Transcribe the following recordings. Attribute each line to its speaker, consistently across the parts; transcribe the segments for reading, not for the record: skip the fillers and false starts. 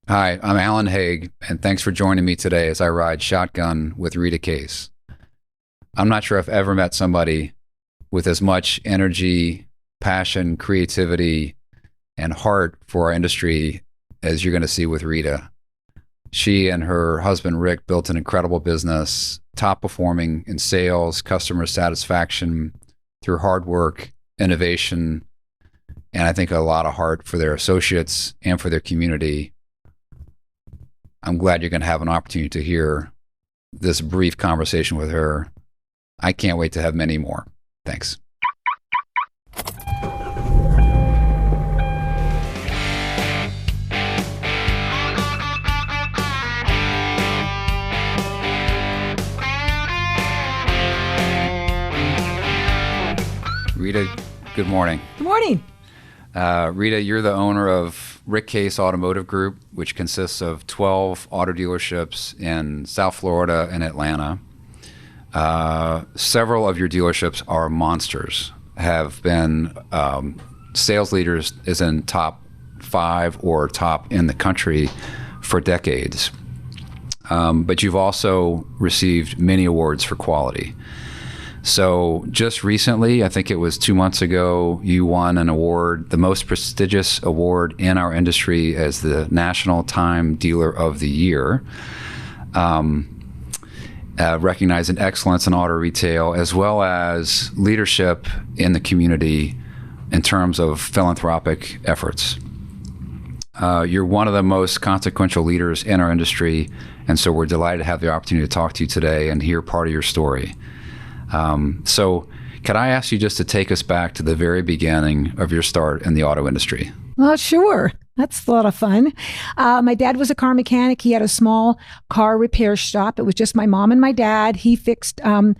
Speaker 1: Hi, I'm Alan Haig, and thanks for joining me today as I ride shotgun with Rita Case. I'm not sure I've ever met somebody with as much energy, passion, creativity, and heart for our industry as you're going to see with Rita. She and her husband, Rick, built an incredible business, top performing in sales, customer satisfaction through hard work, innovation, and I think a lot of heart for their associates and for their community. I'm glad you're going to have an opportunity to hear this brief conversation with her. I can't wait to have many more. Thanks. Rita, good morning.
Speaker 2: Good morning.
Speaker 1: Rita, you're the owner of Rick Case Automotive Group, which consists of 12 auto dealerships in South Florida and Atlanta. Several of your dealerships are monsters, have been sales leaders is in top 5 or top in the country for decades. But you've also received many awards for quality. So just recently, I think it was 2 months ago, you won an award, the most prestigious award in our industry as the National Time Dealer of the Year, recognizing excellence in auto retail as well as leadership in the community in terms of philanthropic efforts. You're one of the most consequential leaders in our industry, and so we're delighted to have the opportunity to talk to you today and hear part of your story. So could I ask you just to take us back to the very beginning of your start in the auto industry?
Speaker 2: Well, sure. That's a lot of fun. My dad was a car mechanic. He had a small car repair shop. It was just my mom and my dad. He fixed foreign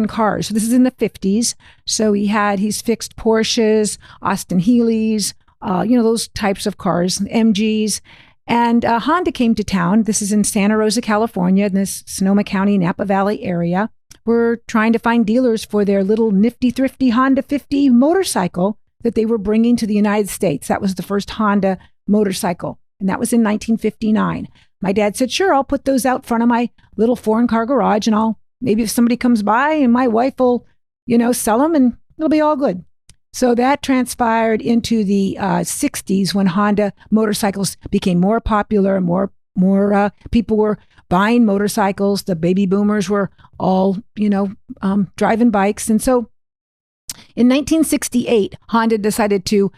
Speaker 2: cars. So this is in the 50s. So he's fixed Porsches, Austin Healey's, those types of cars, MGs. And Honda came to town. This is in Santa Rosa, California, in this Sonoma County, Napa Valley area. We're trying to find dealers for their little nifty, thrifty Honda 50 motorcycle that they were bringing to the United States. That was the first Honda motorcycle, and that was in 1959. My dad said, sure, I'll put those out front of my little foreign car garage, and maybe if somebody comes by and my wife will, sell them, and it'll be all good. So that transpired into the 60s when Honda motorcycles became more popular, more people were buying motorcycles. The baby boomers were all, driving bikes. And so in 1968, Honda decided to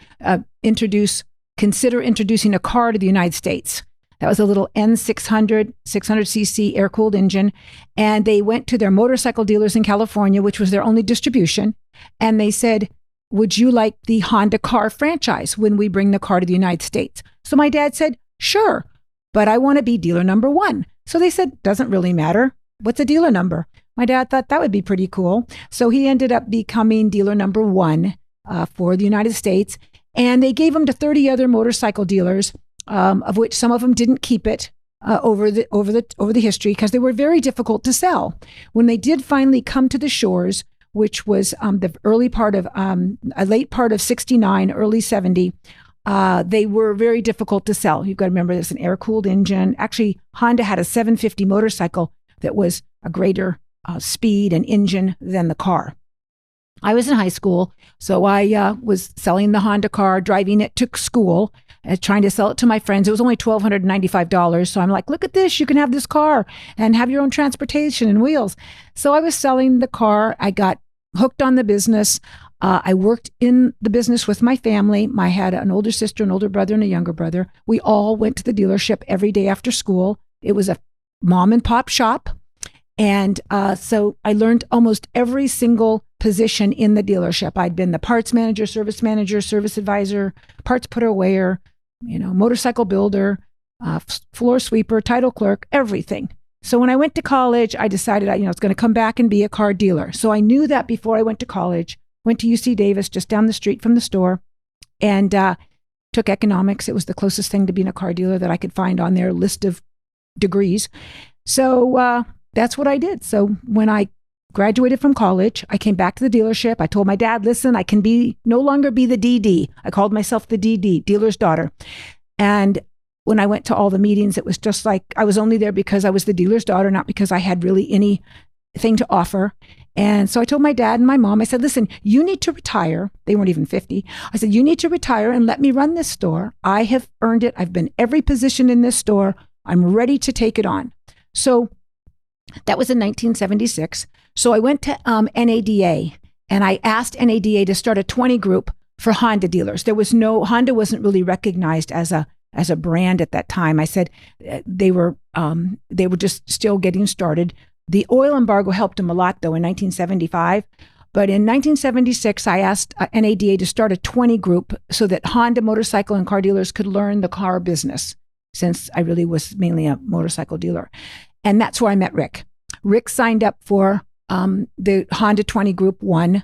Speaker 2: consider introducing a car to the United States. That was a little N600, 600cc air-cooled engine. And they went to their motorcycle dealers in California, which was their only distribution. And they said, would you like the Honda car franchise when we bring the car to the United States? So my dad said, sure, but I want to be dealer number 1. So they said, doesn't really matter. What's a dealer number? My dad thought that would be pretty cool. So he ended up becoming dealer number 1 for the United States. And they gave him to 30 other motorcycle dealers, of which some of them didn't keep it over the history because they were very difficult to sell. When they did finally come to the shores, which was the late part of 69, early 70, they were very difficult to sell. You've got to remember there's an air-cooled engine. Actually, Honda had a 750 motorcycle that was a greater speed and engine than the car. I was in high school, so I was selling the Honda car, driving it to school, trying to sell it to my friends. It was only $1,295. So I'm like, look at this. You can have this car and have your own transportation and wheels. So I was selling the car. I got hooked on the business. I worked in the business with my family. I had an older sister, an older brother, and a younger brother. We all went to the dealership every day after school. It was a mom and pop shop. And so I learned almost every single position in the dealership. I'd been the parts manager, service advisor, parts putter awayer, motorcycle builder, floor sweeper, title clerk, everything. So when I went to college, I decided I was going to come back and be a car dealer. So I knew that before I went to college. Went to UC Davis, just down the street from the store, and took economics. It was the closest thing to being a car dealer that I could find on their list of degrees. So that's what I did. So when I graduated from college, I came back to the dealership. I told my dad, listen, I can no longer be the DD. I called myself the DD, dealer's daughter. And when I went to all the meetings, it was just like I was only there because I was the dealer's daughter, not because I had really anything to offer. And so I told my dad and my mom, I said, listen, you need to retire. They weren't even 50. I said, you need to retire and let me run this store. I have earned it. I've been every position in this store. I'm ready to take it on. So that was in 1976. So I went to NADA and I asked NADA to start a 20 group for Honda dealers. Honda wasn't really recognized as a brand at that time. I said they were just still getting started. The oil embargo helped them a lot, though, in 1975. But in 1976, I asked NADA to start a 20 group so that Honda motorcycle and car dealers could learn the car business, since I really was mainly a motorcycle dealer. And that's where I met Rick. Rick signed up for the Honda 20 Group 1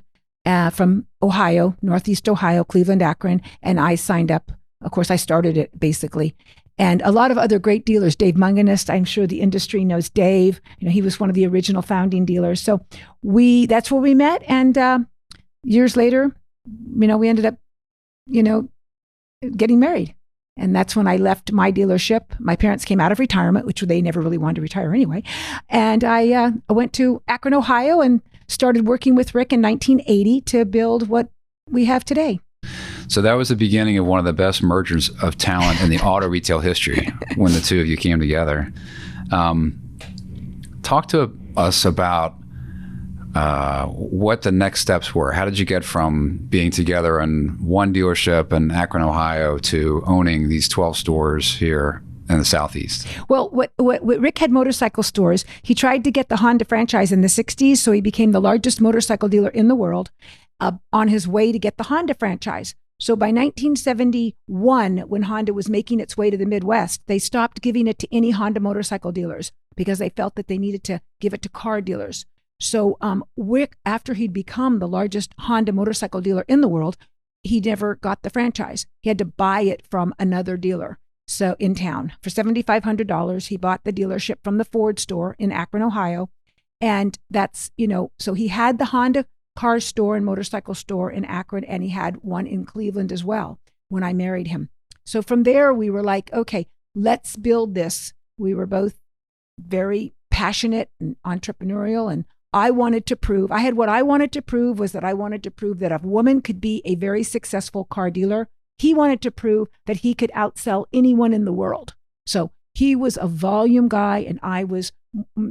Speaker 2: from Ohio, Northeast Ohio, Cleveland, Akron. And I signed up. Of course, I started it, basically. And a lot of other great dealers, Dave Munganist, I'm sure the industry knows Dave. He was one of the original founding dealers. So that's where we met. And years later, we ended up, getting married. And that's when I left my dealership. My parents came out of retirement, which they never really wanted to retire anyway. And I went to Akron, Ohio, and started working with Rick in 1980 to build what we have today.
Speaker 1: So that was the beginning of one of the best mergers of talent in the auto retail history when the two of you came together. Talk to us about what the next steps were. How did you get from being together in one dealership in Akron, Ohio, to owning these 12 stores here in the Southeast?
Speaker 2: Well, what Rick had motorcycle stores. He tried to get the Honda franchise in the 60s, so he became the largest motorcycle dealer in the world on his way to get the Honda franchise. So by 1971, when Honda was making its way to the Midwest, they stopped giving it to any Honda motorcycle dealers because they felt that they needed to give it to car dealers. So Rick, after he'd become the largest Honda motorcycle dealer in the world, he never got the franchise. He had to buy it from another dealer. So in town for $7,500, he bought the dealership from the Ford store in Akron, Ohio. And that's, so he had the Honda car store and motorcycle store in Akron, and he had one in Cleveland as well when I married him. So from there, we were like, okay, let's build this. We were both very passionate and entrepreneurial, and I wanted to prove that I wanted to prove that a woman could be a very successful car dealer. He wanted to prove that he could outsell anyone in the world. So he was a volume guy, and I was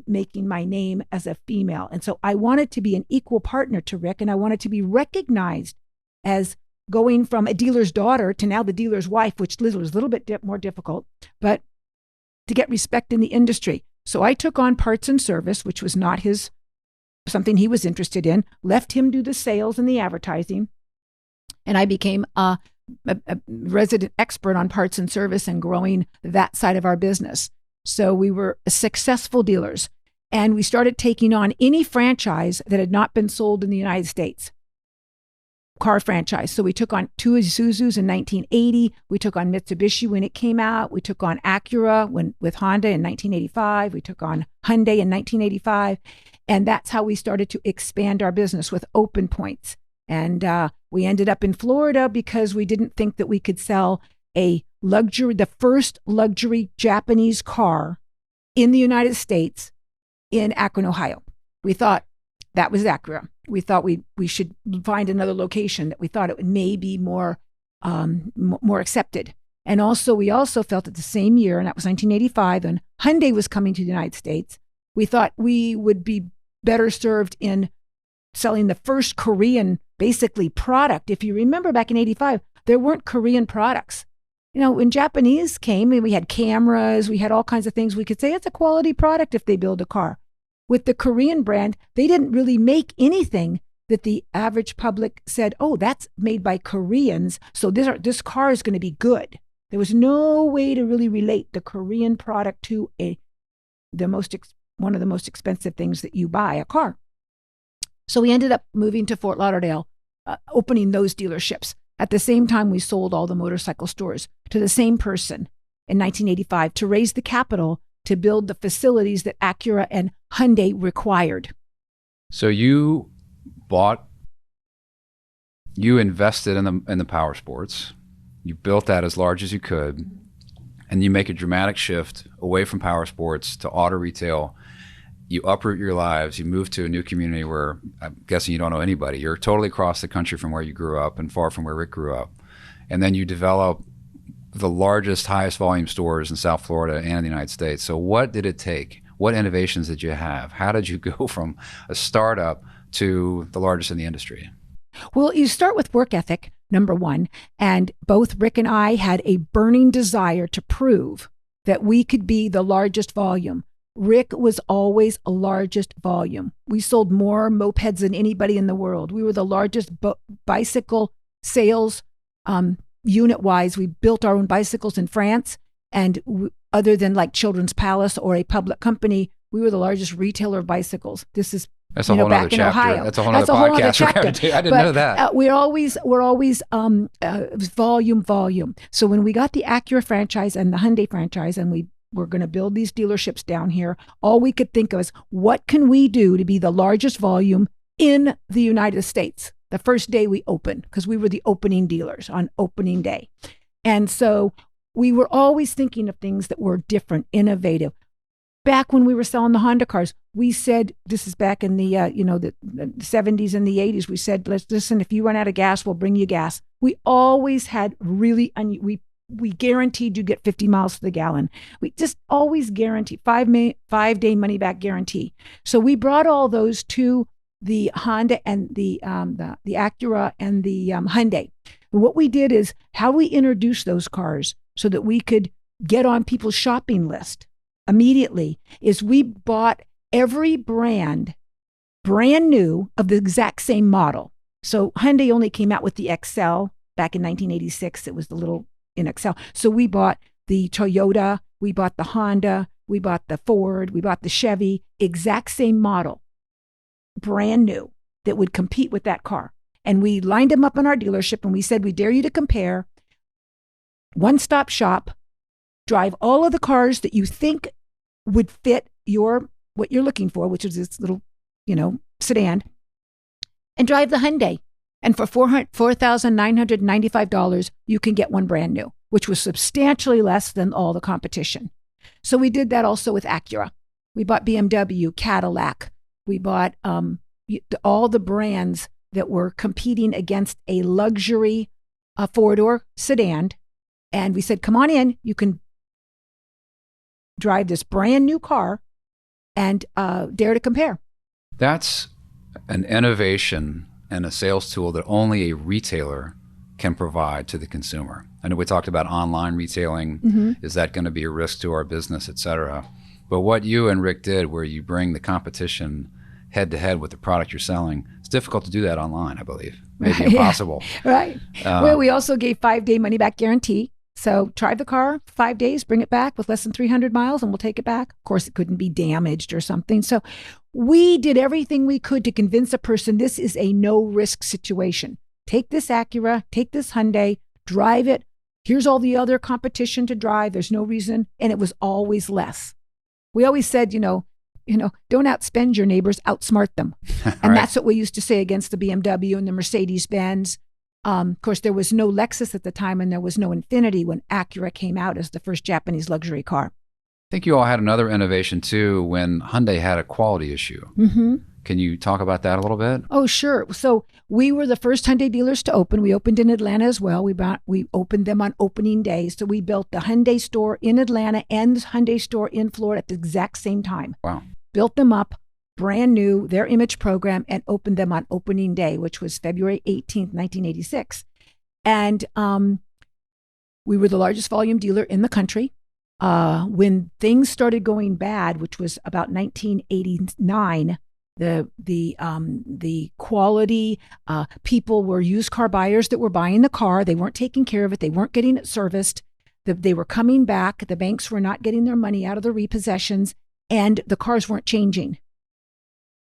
Speaker 2: making my name as a female. And so I wanted to be an equal partner to Rick, and I wanted to be recognized as going from a dealer's daughter to now the dealer's wife, which was a little bit more difficult, but to get respect in the industry. So I took on parts and service, which was not something he was interested in, left him do the sales and the advertising, and I became a resident expert on parts and service and growing that side of our business. So we were successful dealers, and we started taking on any franchise that had not been sold in the United States, car franchise. So we took on two Isuzus in 1980. We took on Mitsubishi when it came out. We took on Acura with Honda in 1985. We took on Hyundai in 1985. And that's how we started to expand our business with open points. And we ended up in Florida because we didn't think that we could sell the first luxury Japanese car in the United States in Akron, Ohio. We thought that was Acura. We thought we should find another location that we thought it may be more accepted. And we also felt at the same year, and that was 1985, and Hyundai was coming to the United States, we thought we would be better served in selling the first Korean, basically, product. If you remember back in 85, there weren't Korean products. When Japanese came, and we had cameras, we had all kinds of things, we could say it's a quality product if they build a car. With the Korean brand, they didn't really make anything that the average public said, oh, that's made by Koreans, so this car is going to be good. There was no way to really relate the Korean product to one of the most expensive things that you buy, a car. So we ended up moving to Fort Lauderdale, opening those dealerships. At the same time, we sold all the motorcycle stores to the same person in 1985 to raise the capital to build the facilities that Acura and Hyundai required.
Speaker 1: So you invested in the power sports. You built that as large as you could. and you make a dramatic shift away from power sports to auto retail. You uproot your lives, you move to a new community where I'm guessing you don't know anybody. You're totally across the country from where you grew up and far from where Rick grew up. And then you develop the largest, highest volume stores in South Florida and the United States. So what did it take? What innovations did you have? How did you go from a startup to the largest in the industry?
Speaker 2: Well, you start with work ethic, number one. And both Rick and I had a burning desire to prove that we could be the largest volume. Rick was always a largest volume. We sold more mopeds than anybody in the world. We were the largest bicycle sales unit-wise. We built our own bicycles in France. And other than like Children's Palace or a public company, we were the largest retailer of bicycles. This is
Speaker 1: That's a whole other chapter.
Speaker 2: Ohio.
Speaker 1: That's a whole other podcast we're going to do. I didn't know that.
Speaker 2: We're always volume. So when we got the Acura franchise and the Hyundai franchise, and we were going to build these dealerships down here, all we could think of is, what can we do to be the largest volume in the United States? The first day we opened, because we were the opening dealers on opening day. And so we were always thinking of things that were different, innovative. Back when we were selling the Honda cars, we said, this is back in the the 70s and the 80s, we said, listen, if you run out of gas, we'll bring you gas. We always had really, we guaranteed you get 50 miles to the gallon. We just always guaranteed 5-day money back guarantee. So we brought all those to the Honda and the Acura and the Hyundai. And what we did is, how we introduced those cars so that we could get on people's shopping list immediately is we bought every brand new of the exact same model. So Hyundai only came out with the Excel back in 1986. It was the little in Excel. So we bought the Toyota, we bought the Honda, we bought the Ford, we bought the Chevy, exact same model, brand new, that would compete with that car. And we lined them up in our dealership and we said, we dare you to compare, one-stop shop, drive all of the cars that you think would fit what you're looking for, which is this little, sedan, and drive the Hyundai. And for $4,995, you can get one brand new, which was substantially less than all the competition. So we did that also with Acura. We bought BMW, Cadillac. We bought all the brands that were competing against a luxury four-door sedan. And we said, come on in, you can drive this brand new car and dare to compare.
Speaker 1: That's an innovation and a sales tool that only a retailer can provide to the consumer. I know we talked about online retailing. Mm-hmm. Is that going to be a risk to our business, et cetera? But what you and Rick did, where you bring the competition head to head with the product you're selling, it's difficult to do that online, I believe. Maybe impossible.
Speaker 2: Right. Well, we also gave 5-day money back guarantee. So drive the car 5 days, bring it back with less than 300 miles, and we'll take it back. Of course, it couldn't be damaged or something. So we did everything we could to convince a person this is a no-risk situation. Take this Acura, take this Hyundai, drive it. Here's all the other competition to drive. There's no reason. And it was always less. We always said, don't outspend your neighbors, outsmart them. And right. That's what we used to say against the BMW and the Mercedes-Benz. Of course, there was no Lexus at the time, and there was no Infiniti when Acura came out as the first Japanese luxury car.
Speaker 1: I think you all had another innovation, too, when Hyundai had a quality issue.
Speaker 2: Mm-hmm.
Speaker 1: Can you talk about that a little bit?
Speaker 2: Oh, sure. So we were the first Hyundai dealers to open. We opened in Atlanta as well. We opened them on opening day. So we built the Hyundai store in Atlanta and the Hyundai store in Florida at the exact same time.
Speaker 1: Wow.
Speaker 2: Built them up, brand new, their image program, and opened them on opening day, which was February 18th, 1986. And we were the largest volume dealer in the country. When things started going bad, which was about 1989, the quality, people were used car buyers that were buying the car. They weren't taking care of it. They weren't getting it serviced. They were coming back. The banks were not getting their money out of the repossessions, and the cars weren't changing.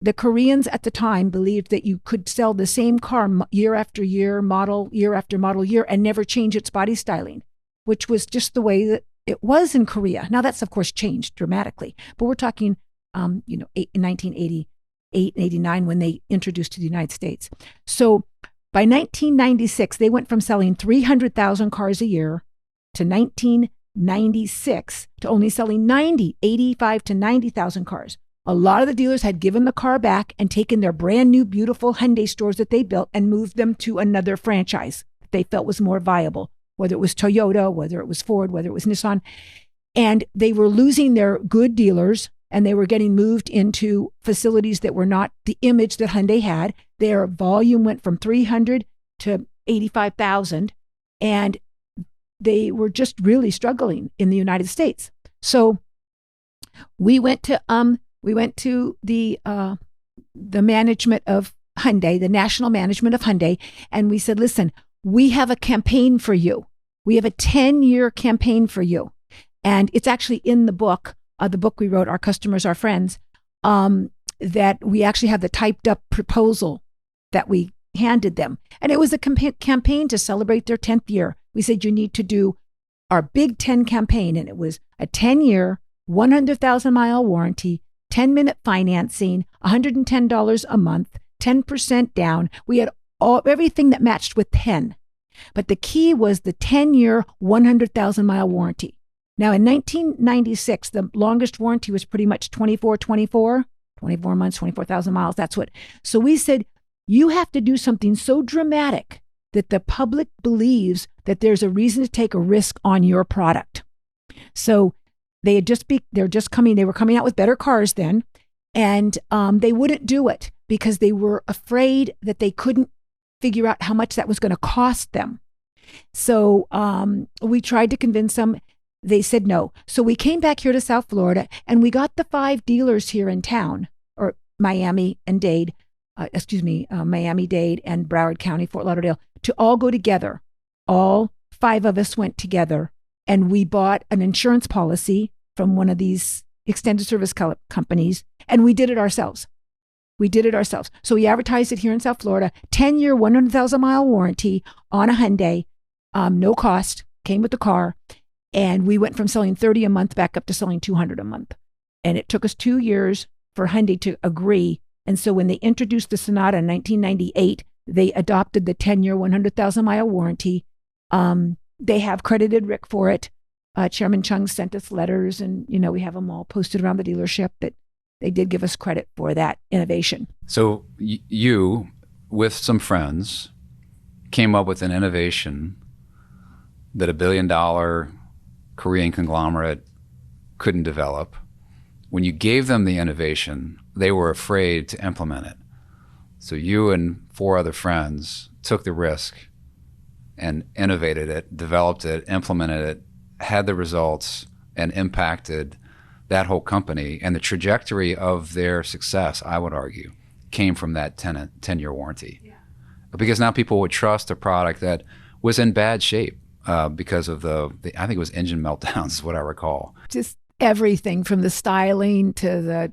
Speaker 2: The Koreans at the time believed that you could sell the same car year after year, model year after model year, and never change its body styling, which was just the way that it was in Korea. Now that's of course changed dramatically, but we're talking, in 1988, 89 when they introduced to the United States. So by 1996, they went from selling 300,000 cars a year to 19 96 to only selling 85 to 90,000 cars. A lot of the dealers had given the car back and taken their brand new, beautiful Hyundai stores that they built and moved them to another franchise that they felt was more viable, whether it was Toyota, whether it was Ford, whether it was Nissan. And they were losing their good dealers, and they were getting moved into facilities that were not the image that Hyundai had. Their volume went from 300 to 85,000, and they were just really struggling in the United States. So we went to the management of Hyundai, the national management of Hyundai, and we said, listen, we have a campaign for you. We have a 10-year campaign for you. And it's actually in the book we wrote, Our Customers, Our Friends, that we actually have the typed up proposal that we handed them. And it was a campaign to celebrate their 10th year. We said, you need to do our Big 10 campaign. And it was a 10-year, 100,000-mile warranty, 10-minute financing, $110 a month, 10% down. We had everything that matched with 10. But the key was the 10-year, 100,000-mile warranty. Now, in 1996, the longest warranty was pretty much 24 months, 24,000 miles. That's what. So we said, you have to do something so dramatic that the public believes that there's a reason to take a risk on your product. So they were coming out with better cars then, and they wouldn't do it because they were afraid that they couldn't figure out how much that was going to cost them. So we tried to convince them. They said no. So we came back here to South Florida, and we got the 5 dealers here in town, or Miami-Dade, and Broward County, Fort Lauderdale, to all go together. All 5 of us went together, and we bought an insurance policy from one of these extended service companies, and we did it ourselves. So we advertised it here in South Florida, 10-year, 100,000-mile warranty on a Hyundai, no cost, came with the car. And we went from selling 30 a month back up to selling 200 a month. And it took us 2 years for Hyundai to agree. And so when they introduced the Sonata in 1998, they adopted the 10-year, 100,000-mile warranty. They have credited Rick for it. Chairman Chung sent us letters, and we have them all posted around the dealership that they did give us credit for that innovation.
Speaker 1: So you, with some friends, came up with an innovation that $1 billion Korean conglomerate couldn't develop. When you gave them the innovation, they were afraid to implement it. So you and 4 other friends took the risk and innovated it, developed it, implemented it, had the results, and impacted that whole company. And the trajectory of their success, I would argue, came from that 10-year warranty. Yeah. Because now people would trust a product that was in bad shape. Because of the I think it was engine meltdowns is what I recall.
Speaker 2: Just everything from the styling to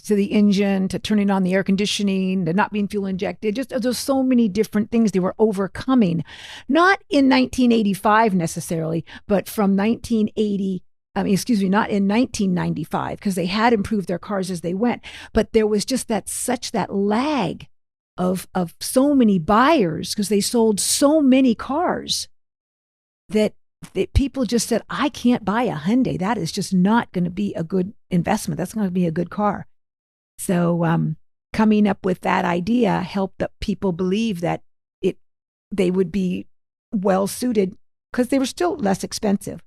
Speaker 2: the engine, to turning on the air conditioning, to not being fuel injected. Just there's so many different things they were overcoming. Not in 1985 necessarily, but from not in 1995, because they had improved their cars as they went. But there was just that lag of so many buyers because they sold so many cars. That people just said, I can't buy a Hyundai. That is just not going to be a good investment. That's going to be a good car. So coming up with that idea helped the people believe that they would be well suited because they were still less expensive.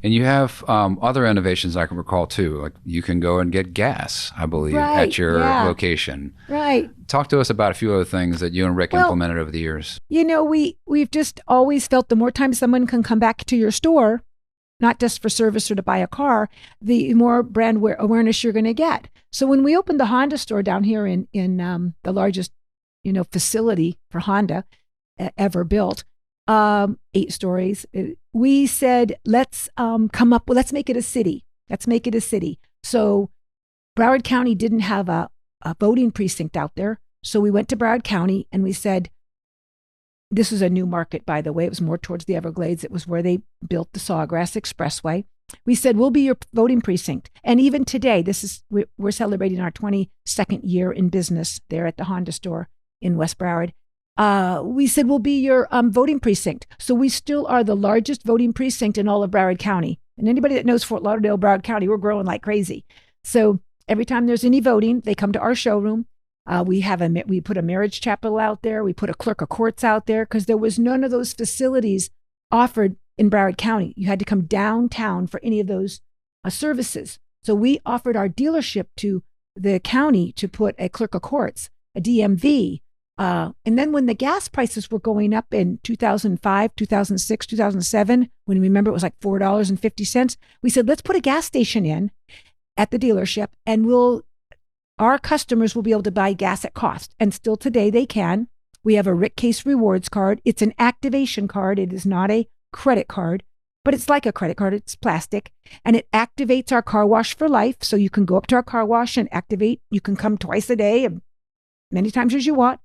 Speaker 1: And you have other innovations I can recall too. Like you can go and get gas, I believe, at your location.
Speaker 2: Right.
Speaker 1: Talk to us about a few other things that you and Rick implemented over the years.
Speaker 2: We've just always felt the more time someone can come back to your store, not just for service or to buy a car, the more brand awareness you're going to get. So when we opened the Honda store down here in the largest, facility for Honda ever built, 8 stories, we said, let's make it a city. Let's make it a city. So Broward County didn't have a voting precinct out there. So we went to Broward County and we said, this was a new market, by the way. It was more towards the Everglades. It was where they built the Sawgrass Expressway. We said, we'll be your voting precinct. And even today, we're celebrating our 22nd year in business there at the Honda store in West Broward. We said, we'll be your voting precinct. So we still are the largest voting precinct in all of Broward County. And anybody that knows Fort Lauderdale, Broward County, we're growing like crazy. So every time there's any voting, they come to our showroom. We put a marriage chapel out there. We put a clerk of courts out there because there was none of those facilities offered in Broward County. You had to come downtown for any of those services. So we offered our dealership to the county to put a clerk of courts, a DMV. And then when the gas prices were going up in 2005, 2006, 2007, when remember it was like $4.50, we said, let's put a gas station in at the dealership and our customers will be able to buy gas at cost. And still today they can. We have a Rick Case rewards card. It's an activation card. It is not a credit card, but it's like a credit card. It's plastic and it activates our car wash for life. So you can go up to our car wash and activate. You can come twice a day, many times as you want.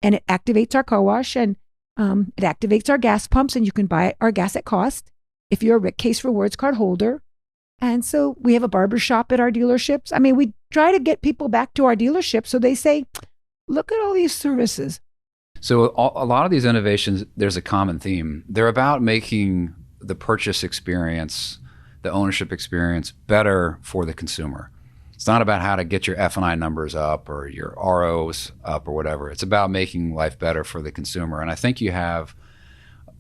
Speaker 2: And it activates our car wash and it activates our gas pumps and you can buy our gas at cost if you're a Rick Case rewards card holder. And so we have a barber shop at our dealerships. I mean, we try to get people back to our dealership so they say, look at all these services.
Speaker 1: So a lot of these innovations, there's a common theme. They're about making the purchase experience, the ownership experience better for the consumer. It's not about how to get your F&I numbers up or your ROs up or whatever. It's about making life better for the consumer. And I think you have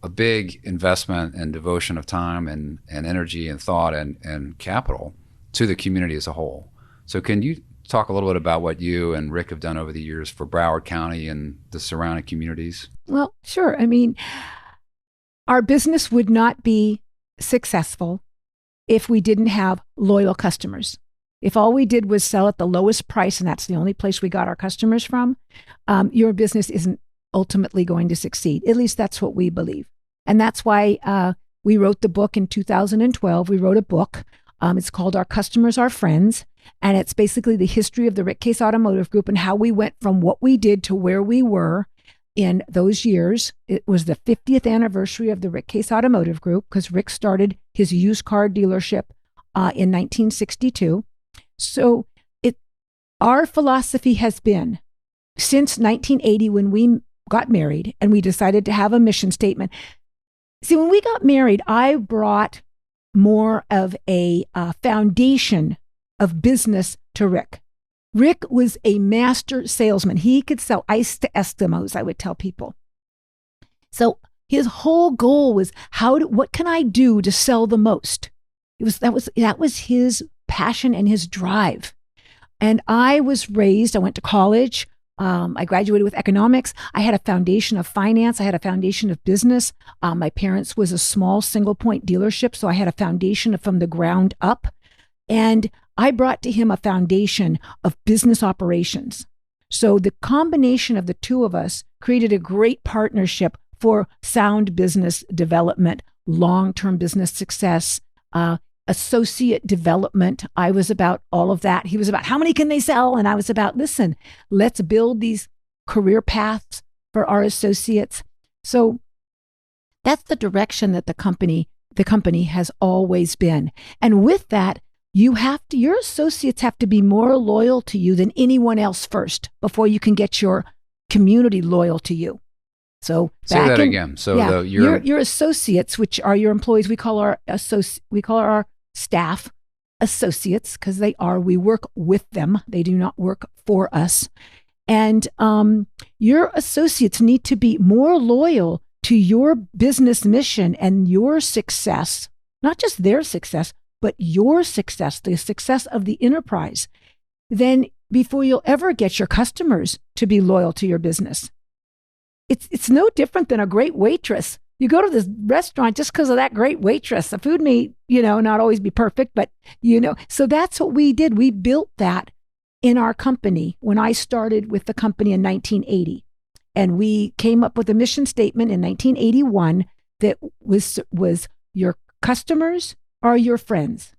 Speaker 1: a big investment and devotion of time and energy and thought and capital to the community as a whole. So can you talk a little bit about what you and Rick have done over the years for Broward County and the surrounding communities?
Speaker 2: Well, sure. I mean, our business would not be successful if we didn't have loyal customers. If all we did was sell at the lowest price, and that's the only place we got our customers from, your business isn't ultimately going to succeed. At least that's what we believe. And that's why we wrote the book in 2012. We wrote a book. It's called Our Customers, Our Friends. And it's basically the history of the Rick Case Automotive Group and how we went from what we did to where we were in those years. It was the 50th anniversary of the Rick Case Automotive Group because Rick started his used car dealership in 1962. So our philosophy has been since 1980 when we got married and we decided to have a mission statement. See, when we got married, I brought more of a foundation of business to Rick. Rick was a master salesman. He could sell ice to Eskimos, I would tell people. So his whole goal was what can I do to sell the most? That was his passion and his drive. And I went to college. I graduated with economics. I had a foundation of finance. I had a foundation of business. My parents was a small single point dealership. So I had a foundation from the ground up. And I brought to him a foundation of business operations. So the combination of the two of us created a great partnership for sound business development, long-term business success, associate development. I was about all of that. He was about how many can they sell? And I was about, listen, let's build these career paths for our associates. So that's the direction that the company has always been. And with that, your associates have to be more loyal to you than anyone else first before you can get your community loyal to you. So
Speaker 1: say that again. So
Speaker 2: yeah, your associates, which are your employees, we call our staff associates because we work with them. They do not work for us. And your associates need to be more loyal to your business mission and your success, not just their success, but your success, the success of the enterprise, then before you'll ever get your customers to be loyal to your business. It's no different than a great waitress. You go to this restaurant just because of that great waitress. The food may, not always be perfect, but, so that's what we did. We built that in our company when I started with the company in 1980. And we came up with a mission statement in 1981 that was your customers are your friends.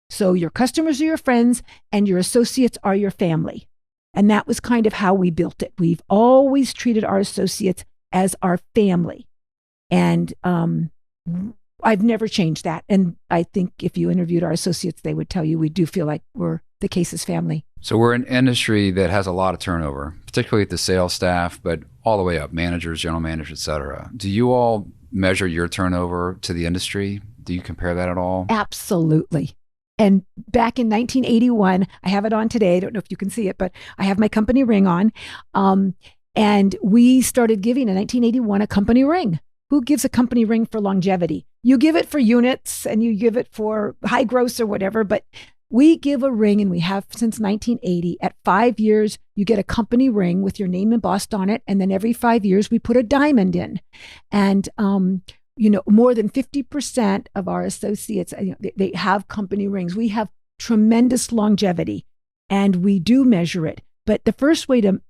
Speaker 2: So your customers are your friends and your associates are your family. And that was kind of how we built it. We've always treated our associates as our family. And I've never changed that. And I think if you interviewed our associates, they would tell you we do feel like we're the Case's family.
Speaker 1: So we're an industry that has a lot of turnover, particularly at the sales staff, but all the way up, managers, general managers, et cetera. Do you all measure your turnover to the industry? Do you compare that at all?
Speaker 2: Absolutely. And back in 1981, I have it on today. I don't know if you can see it, but I have my company ring on. And we started giving in 1981 a company ring. Who gives a company ring for longevity? You give it for units and you give it for high gross or whatever, but we give a ring, and we have since 1980. At 5 years, you get a company ring with your name embossed on it. And then every 5 years, we put a diamond in. And, more than 50% of our associates, they have company rings. We have tremendous longevity, and we do measure it. But the first way to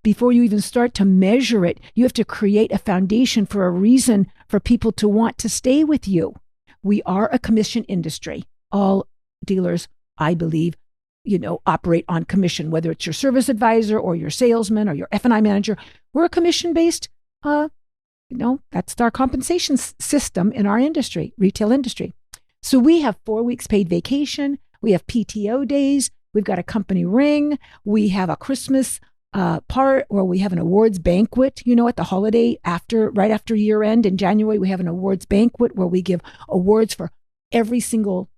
Speaker 2: before you even start to measure it, you have to create a foundation for a reason for people to want to stay with you. We are a commission industry. All dealers, I believe, operate on commission, whether it's your service advisor or your salesman or your F&I manager. We're a commission-based, that's our compensation system in our industry, retail industry. So we have 4 weeks paid vacation. We have PTO days. We've got a company ring. We have a Christmas part where we have an awards banquet, at the holiday right after year end in January. We have an awards banquet where we give awards for every single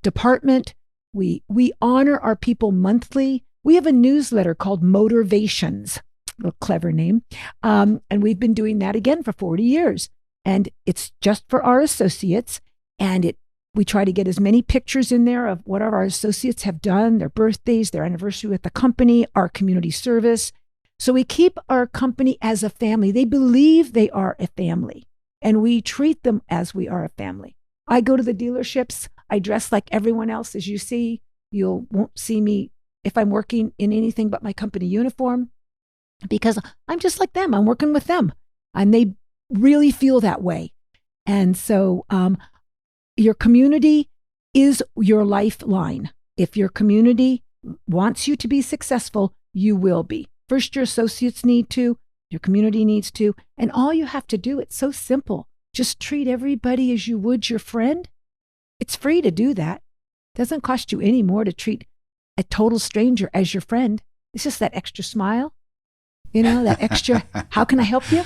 Speaker 2: department. We honor our people monthly. We have a newsletter called Motivations, a little clever name. And we've been doing that again for 40 years. And it's just for our associates. And we try to get as many pictures in there of what our associates have done, their birthdays, their anniversary with the company, our community service. So we keep our company as a family. They believe they are a family, and we treat them as we are a family. I go to the dealerships. I dress like everyone else, as you see. You won't see me if I'm working in anything but my company uniform, because I'm just like them. I'm working with them, and they really feel that way. And so your community is your lifeline. If your community wants you to be successful, you will be. First, your associates need to, your community needs to, and all you have to do, it's so simple. Just treat everybody as you would your friend. It's free to do that. It doesn't cost you any more to treat a total stranger as your friend. It's just that extra smile, that extra, how can I help you?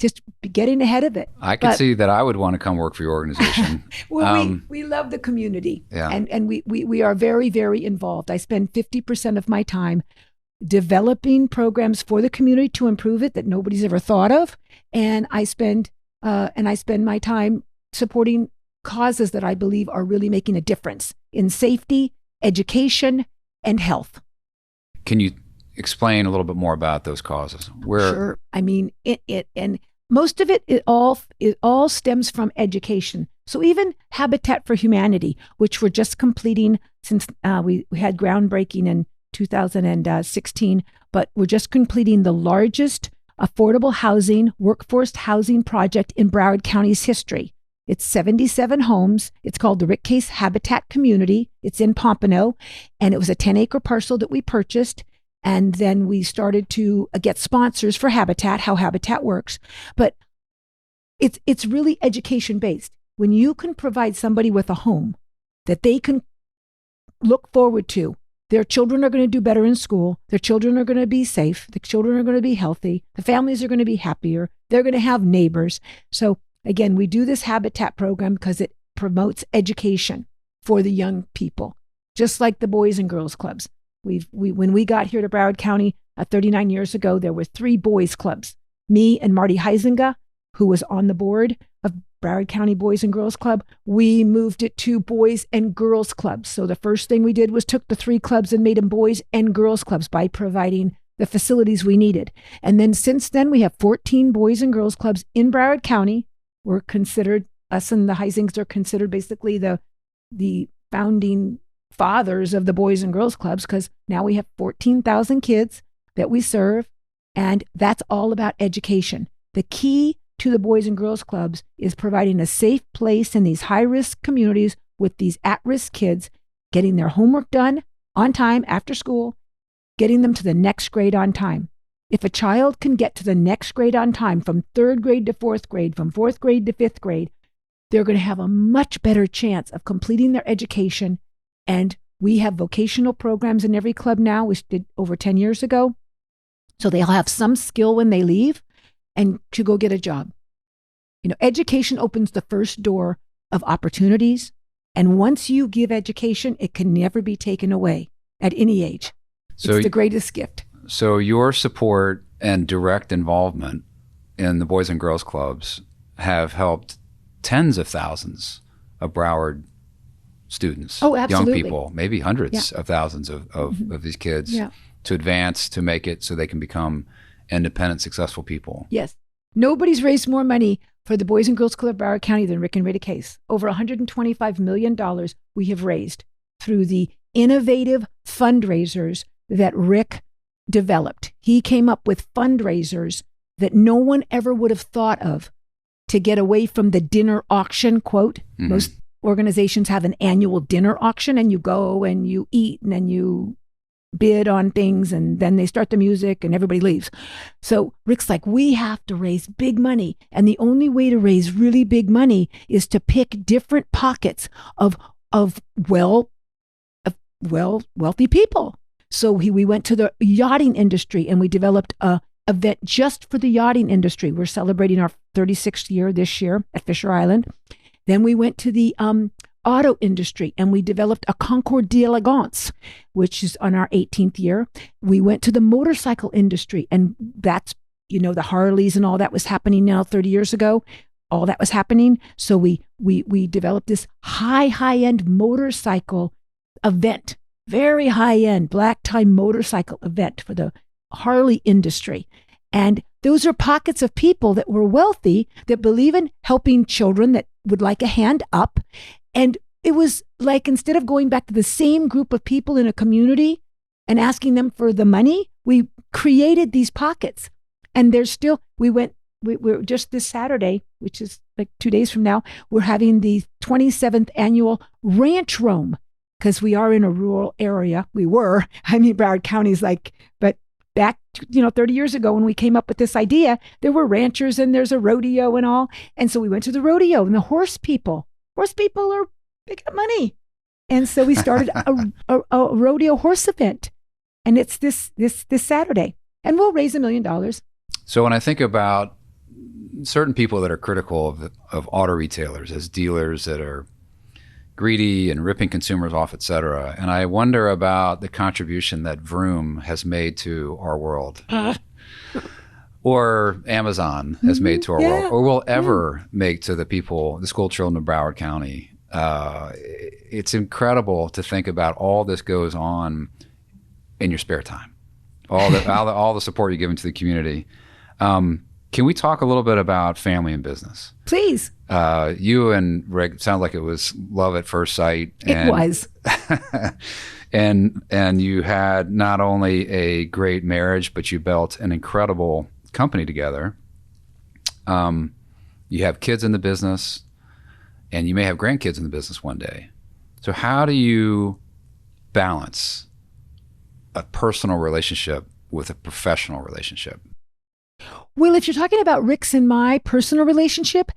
Speaker 2: Just getting ahead of it.
Speaker 1: I could see that I would want to come work for your organization.
Speaker 2: Well, we love the community, and we are very, very involved. I spend 50% of my time developing programs for the community to improve it that nobody's ever thought of, and I spend my time supporting causes that I believe are really making a difference in safety, education, and health.
Speaker 1: Can you explain a little bit more about those causes?
Speaker 2: Sure. I mean, it and most of it all stems from education. So even Habitat for Humanity, which we're just completing since we had groundbreaking in 2016, but we're just completing the largest affordable housing, workforce housing project in Broward County's history. It's 77 homes. It's called the Rick Case Habitat Community. It's in Pompano, and it was a 10-acre parcel that we purchased. And then we started to get sponsors for Habitat, how Habitat works. But it's really education-based. When you can provide somebody with a home that they can look forward to, their children are going to do better in school, their children are going to be safe, the children are going to be healthy, the families are going to be happier, they're going to have neighbors. So again, we do this Habitat program because it promotes education for the young people, just like the Boys and Girls Clubs. When we got here to Broward County 39 years ago, there were 3 boys clubs. Me and Marty Heisinga, who was on the board of Broward County Boys and Girls Club, we moved it to Boys and Girls Clubs. So the first thing we did was took the 3 clubs and made them Boys and Girls Clubs by providing the facilities we needed. And then since then, we have 14 Boys and Girls Clubs in Broward County. We're considered, us and the Heisings are considered basically the founding fathers of the Boys and Girls Clubs, because now we have 14,000 kids that we serve, and that's all about education. The key to the Boys and Girls Clubs is providing a safe place in these high-risk communities with these at-risk kids, getting their homework done on time after school, getting them to the next grade on time. If a child can get to the next grade on time, from 3rd grade to 4th grade, from 4th grade to 5th grade, they're going to have a much better chance of completing their education. And we have vocational programs in every club now. We did over 10 years ago. So they'll have some skill when they leave and to go get a job. Education opens the first door of opportunities. And once you give education, it can never be taken away at any age. So it's the greatest gift.
Speaker 1: So your support and direct involvement in the Boys and Girls Clubs have helped tens of thousands of Broward students, young people, maybe hundreds of thousands of these kids to advance, to make it so they can become independent, successful people.
Speaker 2: Yes. Nobody's raised more money for the Boys and Girls Club of Broward County than Rick and Rita Case. Over $125 million we have raised through the innovative fundraisers that Rick developed. He came up with fundraisers that no one ever would have thought of to get away from the dinner auction, quote. Mm-hmm. Most organizations have an annual dinner auction, and you go and you eat and then you bid on things, and then they start the music and everybody leaves. So Rick's like, we have to raise big money. And the only way to raise really big money is to pick different pockets of wealthy people. So we went to the yachting industry and we developed a event just for the yachting industry. We're celebrating our 36th year this year at Fisher Island. Then we went to the auto industry and we developed a Concours d'Elegance, which is on our 18th year. We went to the motorcycle industry, and that's, the Harleys and all that was happening now 30 years ago. All that was happening. So we developed this high-end motorcycle event, very high-end black tie motorcycle event for the Harley industry. And those are pockets of people that were wealthy, that believe in helping children, that would like a hand up. And it was like, instead of going back to the same group of people in a community and asking them for the money, we created these pockets. And there's still, we're just this Saturday, which is like 2 days from now, we're having the 27th annual Ranch Roam, because we are in a rural area. We were, Broward County's but back, 30 years ago when we came up with this idea, there were ranchers and there's a rodeo and all. And so we went to the rodeo, and the horse people are big up money. And so we started a rodeo horse event, and it's this Saturday, and we'll raise $1 million.
Speaker 1: So when I think about certain people that are critical of auto retailers as dealers that are greedy and ripping consumers off, et cetera, and I wonder about the contribution that Vroom has made to our world. Or Amazon has made to our world, or will ever make to the school children of Broward County. It's incredible to think about all this goes on in your spare time, all the support you're giving to the community. Can we talk a little bit about family and business?
Speaker 2: Please.
Speaker 1: You and Rick sound like it was love at first sight.
Speaker 2: It was.
Speaker 1: and you had not only a great marriage, but you built an incredible company together. You have kids in the business, and you may have grandkids in the business one day. So how do you balance a personal relationship with a professional relationship?
Speaker 2: Well, if you're talking about Rick's and my personal relationship,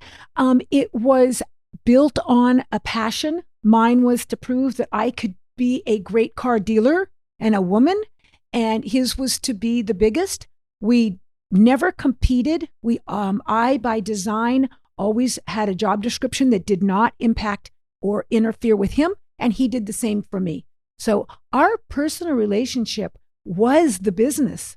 Speaker 2: it was built on a passion. Mine was to prove that I could be a great car dealer and a woman, and his was to be the biggest. We never competed. I, by design, always had a job description that did not impact or interfere with him, and he did the same for me. So our personal relationship was the business.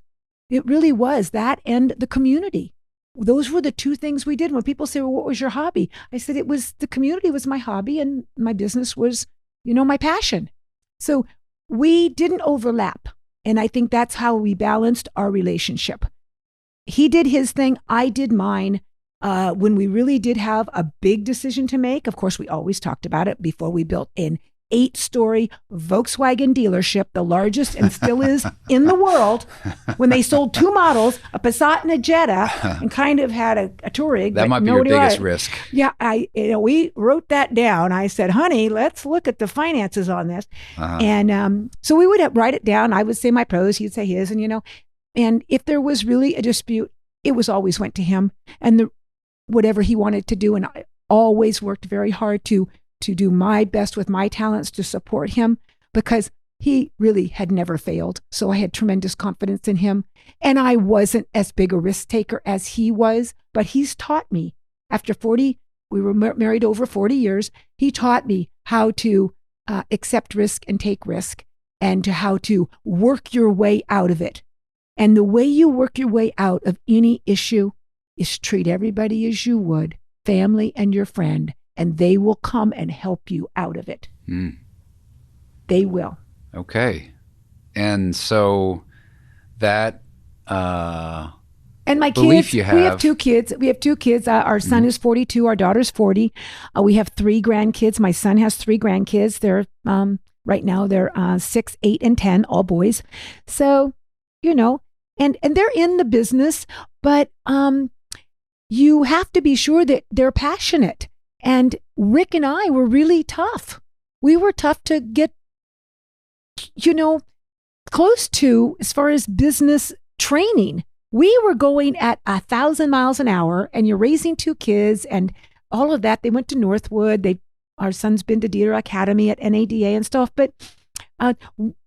Speaker 2: It really was that, and the community. Those were the two things we did. When people say, well, what was your hobby? I said, the community was my hobby, and my business was, my passion. So we didn't overlap. And I think that's how we balanced our relationship. He did his thing. I did mine. When we really did have a big decision to make, of course, we always talked about it before we built an 8-story Volkswagen dealership, the largest and still is in the world, when they sold 2 models, a Passat and a Jetta, and kind of had a Touareg.
Speaker 1: That might be your biggest risk.
Speaker 2: Yeah, we wrote that down. I said, honey, let's look at the finances on this. And so we would write it down. I would say my pros, he'd say his, and if there was really a dispute, it was always went to him and whatever he wanted to do. And I always worked very hard to do my best with my talents to support him, because he really had never failed. So I had tremendous confidence in him. And I wasn't as big a risk taker as he was, but he's taught me after 40, we were married over 40 years. He taught me how to accept risk and take risk, and to how to work your way out of it. And the way you work your way out of any issue is treat everybody as you would, family and your friend, and they will come and help you out of it. They will.
Speaker 1: Okay. And so that
Speaker 2: and my
Speaker 1: belief
Speaker 2: kids,
Speaker 1: you
Speaker 2: we have two kids. Our son is 42. Our daughter's 40. We have 3 grandkids. My son has 3 grandkids. They're right now they're 6, 8, and 10, all boys. So, and they're in the business, but you have to be sure that they're passionate. And Rick and I were really tough. We were tough to get, close to as far as business training. We were going at 1,000 miles an hour, and you're raising 2 kids and all of that. They went to Northwood. Our son's been to Dieter Academy at NADA and stuff. But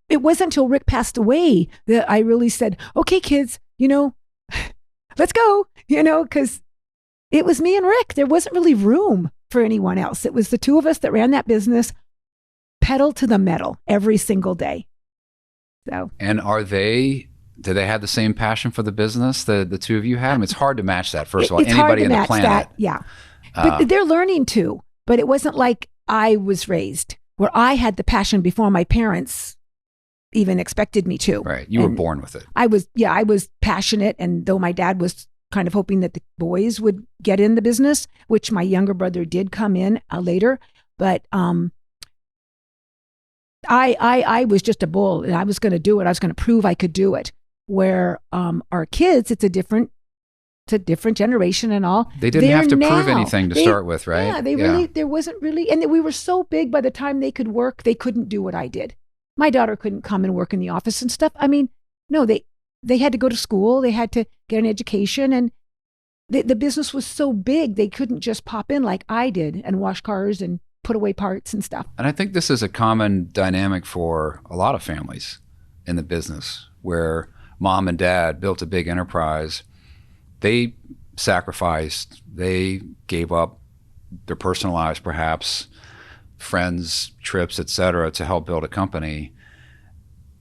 Speaker 2: it wasn't until Rick passed away that I really said, okay, kids, let's go, because it was me and Rick. There wasn't really room for anyone else. It was the 2 of us that ran that business, pedal to the metal every single day. So. And
Speaker 1: do they have the same passion for the business the 2 of you had? I mean, it's hard to match that, first of all.
Speaker 2: It's
Speaker 1: anybody
Speaker 2: hard to
Speaker 1: on the
Speaker 2: match
Speaker 1: planet.
Speaker 2: That, yeah. But they're learning too. But it wasn't like I was raised, where I had the passion before my parents even expected me to.
Speaker 1: Right. You were born with it.
Speaker 2: I was passionate. And though my dad was kind of hoping that the boys would get in the business, which my younger brother did come in later. But I was just a bull, and I was going to do it. I was going to prove I could do it. Where our kids, it's a different generation and all.
Speaker 1: They didn't have to prove anything to start with, right?
Speaker 2: Yeah, there wasn't really, and we were so big by the time they could work, they couldn't do what I did. My daughter couldn't come and work in the office and stuff. I mean, no, they had to go to school, they had to get an education, and the business was so big, they couldn't just pop in like I did and wash cars and put away parts and stuff.
Speaker 1: And I think this is a common dynamic for a lot of families in the business, where mom and dad built a big enterprise. They sacrificed, they gave up their personal lives, perhaps friends, trips, etc., to help build a company.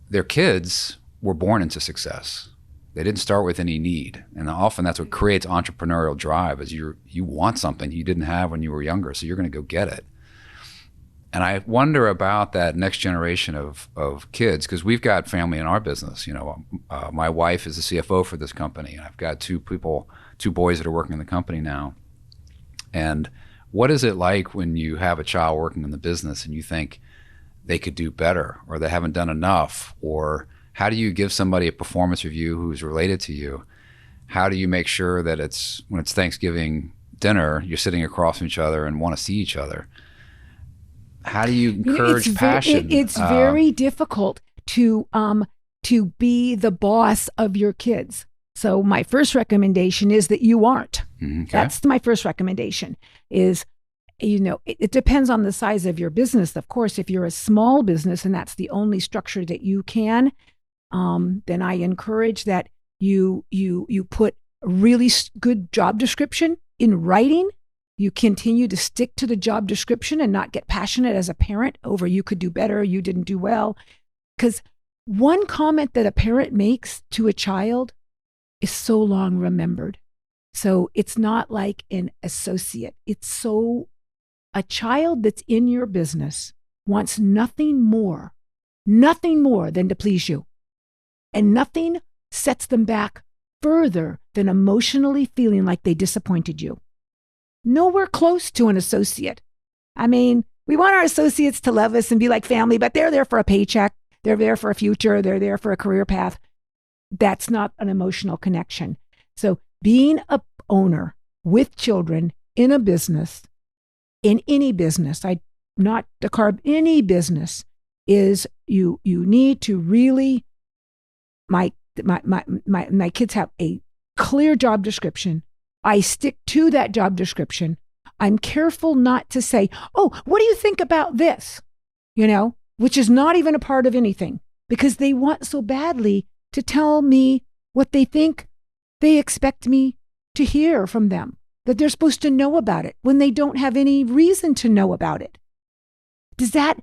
Speaker 1: Their kids were born into success. They didn't start with any need. And often that's what creates entrepreneurial drive, is you want something you didn't have when you were younger, so you're going to go get it. And I wonder about that next generation of kids, because we've got family in our business. My wife is the CFO for this company, and I've got 2 boys that are working in the company now. And what is it like when you have a child working in the business and you think they could do better, or they haven't done enough? Or how do you give somebody a performance review who's related to you? How do you make sure that when it's Thanksgiving dinner, you're sitting across from each other and want to see each other? How do you encourage passion?
Speaker 2: It's very difficult to be the boss of your kids. So my first recommendation is that you aren't.
Speaker 1: Okay.
Speaker 2: That's my first recommendation is, it depends on the size of your business. Of course, if you're a small business and that's the only structure that you can, then I encourage that you put a really good job description in writing. You continue to stick to the job description and not get passionate as a parent over you could do better, you didn't do well. Because one comment that a parent makes to a child is so long remembered. So it's not like an associate. A child that's in your business wants nothing more than to please you. And nothing sets them back further than emotionally feeling like they disappointed you. Nowhere close to an associate. I mean, we want our associates to love us and be like family, but they're there for a paycheck. They're there for a future. They're there for a career path. That's not an emotional connection. So being a owner with children in a business, in any business, any business, is you need to really, my kids have a clear job description. I stick to that job description. I'm careful not to say, oh, what do you think about this? which is not even a part of anything, because they want so badly to tell me what they think they expect me to hear from them, that they're supposed to know about it when they don't have any reason to know about it. Does that,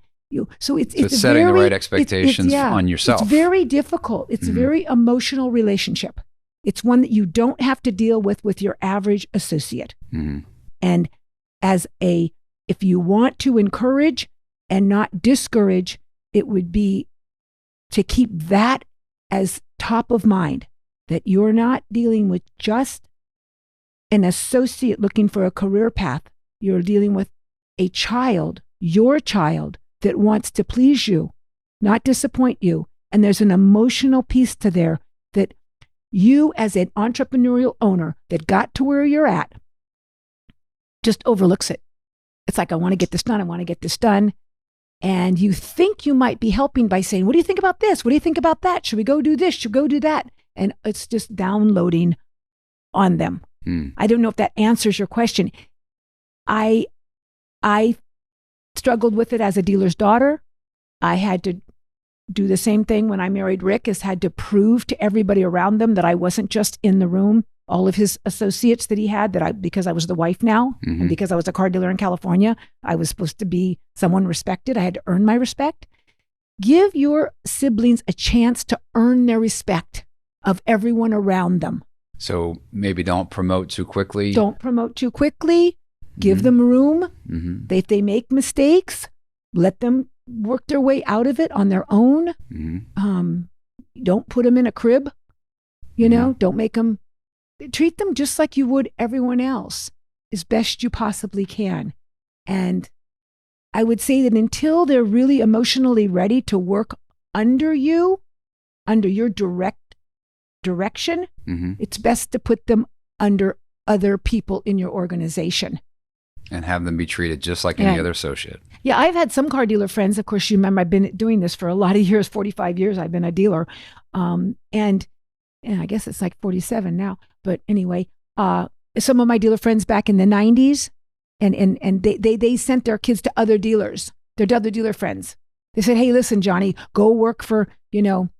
Speaker 2: so it's
Speaker 1: setting
Speaker 2: very,
Speaker 1: the right expectations on yourself.
Speaker 2: It's very difficult. It's a very emotional relationship. It's one that you don't have to deal with your average associate. And if you want to encourage and not discourage, it would be to keep that as top of mind, that you're not dealing with just an associate looking for a career path. You're dealing with a child, your child, that wants to please you, not disappoint you. And there's an emotional piece to there that you, as an entrepreneurial owner that got to where you're at, just overlooks it. It's like, I want to get this done. I want to get this done. And you think you might be helping by saying, what do you think about this? What do you think about that? Should we go do this? Should we go do that? And it's just downloading on them. I don't know if that answers your question. I struggled with it as a dealer's daughter. I had to do the same thing when I married Rick, is had to prove to everybody around them that I wasn't just in the room. All of his associates that he had, because I was the wife now, and because I was a car dealer in California, I was supposed to be someone respected. I had to earn my respect. Give your siblings a chance to earn their respect of everyone around them.
Speaker 1: So maybe don't promote too quickly.
Speaker 2: Don't promote too quickly. Give them room. If they make mistakes, let them work their way out of it on their own. Don't put them in a crib. Don't make them. Treat them just like you would everyone else, as best you possibly can. And I would say that until they're really emotionally ready to work under you, under your direct direction, it's best to put them under other people in your organization.
Speaker 1: And have them be treated just like any other associate.
Speaker 2: Yeah, I've had some car dealer friends. Of course, you remember I've been doing this for a lot of years, 45 years I've been a dealer. And I guess it's like 47 now. But anyway, some of my dealer friends back in the 90s, and they sent their kids to other dealers, their other dealer friends. They said, hey, listen, Johnny, go work for,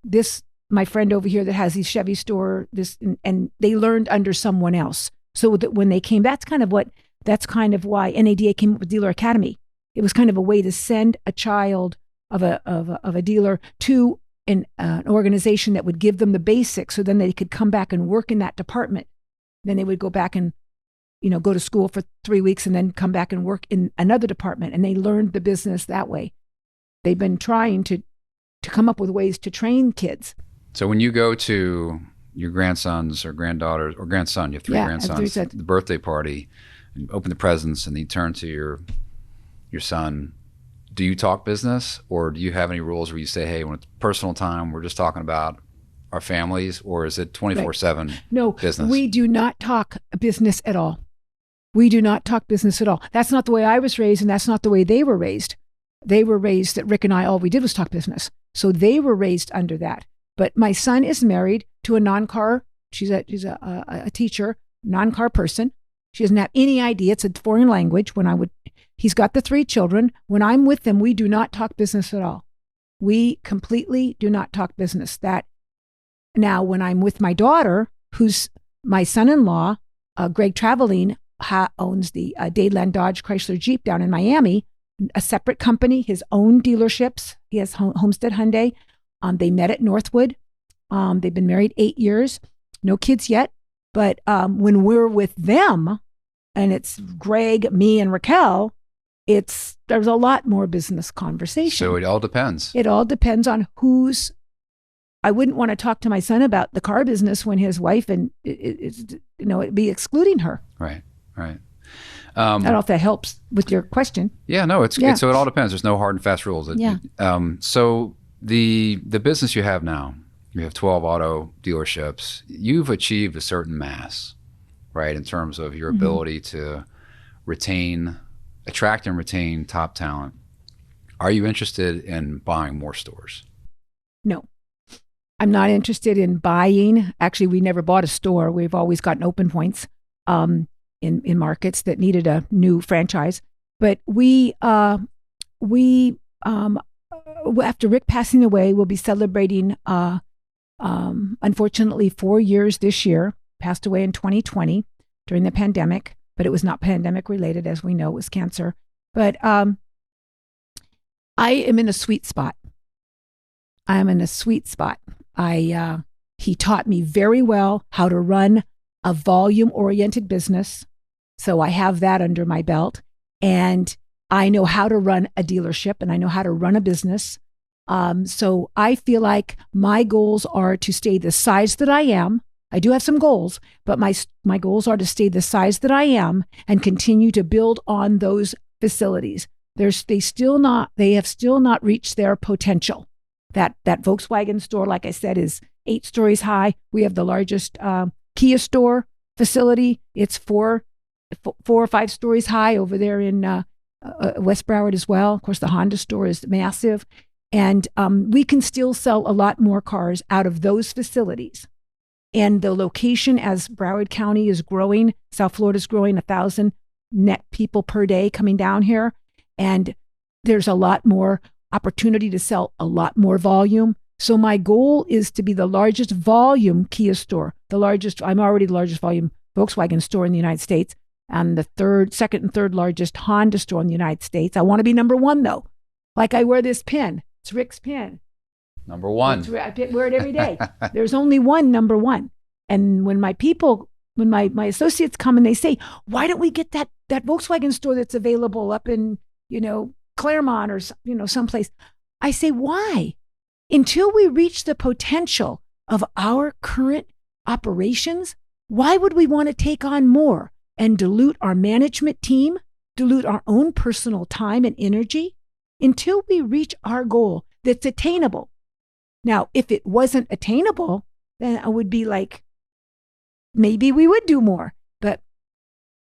Speaker 2: this, my friend over here that has these Chevy store, and they learned under someone else. So that when they came, that's kind of why NADA came up with Dealer Academy. It was kind of a way to send a child of a dealer to an organization that would give them the basics, so then they could come back and work in that department. Then they would go back and, go to school for 3 weeks and then come back and work in another department. And they learned the business that way. They've been trying to come up with ways to train kids.
Speaker 1: So when you go to your grandsons or granddaughters, or grandson, you have three grandsons, the birthday party, and open the presents, and you turn to your son, do you talk business, or do you have any rules where you say, hey, when it's personal time, we're just talking about our families, or is it 24/7
Speaker 2: No,
Speaker 1: business?
Speaker 2: We do not talk business at all. We do not talk business at all. That's not the way I was raised, and that's not the way they were raised. They were raised that Rick and I, all we did was talk business. So they were raised under that. But my son is married to a non-car, she's a teacher, non-car person. She doesn't have any idea. It's a foreign language. He's got the 3 children. When I'm with them, we do not talk business at all. We completely do not talk business. Now, when I'm with my daughter, who's my son-in-law, Greg Traveling, owns the Dadeland Dodge Chrysler Jeep down in Miami, a separate company, his own dealerships. He has Homestead Hyundai. They met at Northwood. They've been married 8 years, no kids yet. But when we're with them, and it's Greg, me, and Raquel, there's a lot more business conversation.
Speaker 1: So it all depends.
Speaker 2: It all depends on who's. I wouldn't want to talk to my son about the car business when his wife it'd be excluding her.
Speaker 1: Right.
Speaker 2: I don't know if that helps with your question.
Speaker 1: Yeah, no, so it all depends. There's no hard and fast rules. So the business you have now, you have 12 auto dealerships. You've achieved a certain mass, right, in terms of your ability to attract and retain top talent. Are you interested in buying more stores?
Speaker 2: No. I'm not interested in buying. Actually, we never bought a store. We've always gotten open points in markets that needed a new franchise. But we after Rick passing away, we'll be celebrating, unfortunately, 4 years this year. Passed away in 2020 during the pandemic, but it was not pandemic related, as we know, it was cancer. But I am in a sweet spot. He taught me very well how to run a volume-oriented business. So I have that under my belt. And I know how to run a dealership, and I know how to run a business. So I feel like my goals are to stay the size that I am. I do have some goals, but my goals are to stay the size that I am and continue to build on those facilities. They have still not reached their potential. That Volkswagen store, like I said, is 8 stories high. We have the largest Kia store facility. It's 4 or 5 stories high over there in West Broward as well. Of course, the Honda store is massive. And we can still sell a lot more cars out of those facilities. And the location, as Broward County is growing, South Florida is growing 1,000 net people per day coming down here. And there's a lot more opportunity to sell a lot more volume. So my goal is to be the largest volume Kia store, I'm already the largest volume Volkswagen store in the United States, and the second and third largest Honda store in the United States. I want to be number 1 though. Like I wear this pin. It's Rick's pin.
Speaker 1: Number 1.
Speaker 2: I wear it every day. There's only one number 1. And when my associates come and they say, why don't we get that Volkswagen store that's available up in, Claremont or, someplace? I say, why? Until we reach the potential of our current operations, why would we want to take on more and dilute our management team, dilute our own personal time and energy until we reach our goal that's attainable? Now, if it wasn't attainable, then I would be like, maybe we would do more. But